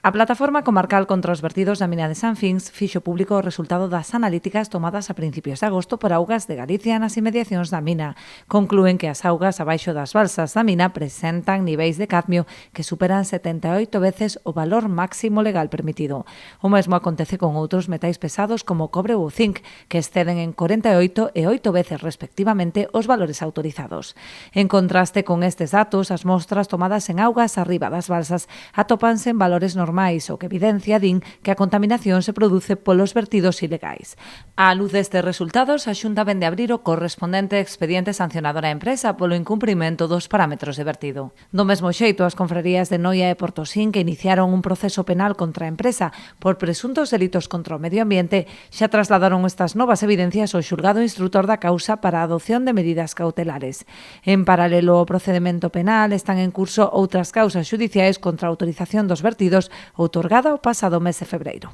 A Plataforma Comarcal contra os Vertidos da mina de Sanfins fixo público o resultado das analíticas tomadas a principios de agosto por Augas de Galicia nas inmediacións da mina. Conclúen que as augas abaixo das balsas da mina presentan niveis de cadmio que superan 78 veces o valor máximo legal permitido. O mesmo acontece con outros metais pesados como o cobre ou o zinc, que exceden en 48 e 8 veces respectivamente os valores autorizados. En contraste con estes datos, as mostras tomadas en augas arriba das balsas atópanse en valores normais, o que evidencia, din, que a contaminación se produce polos vertidos ilegais. Á luz destes resultados, a Xunta vende abrir o correspondente expediente sancionador á empresa polo incumprimento dos parámetros de vertido. Do mesmo xeito, as confrarías de Noia e Portosín, que iniciaron un proceso penal contra a empresa por presuntos delitos contra o medio ambiente, xa trasladaron estas novas evidencias ao xulgado instrutor da causa para a adopción de medidas cautelares. En paralelo ao procedemento penal, están en curso outras causas xudiciais contra a autorización dos vertidos outorgada o pasado mes de febreiro.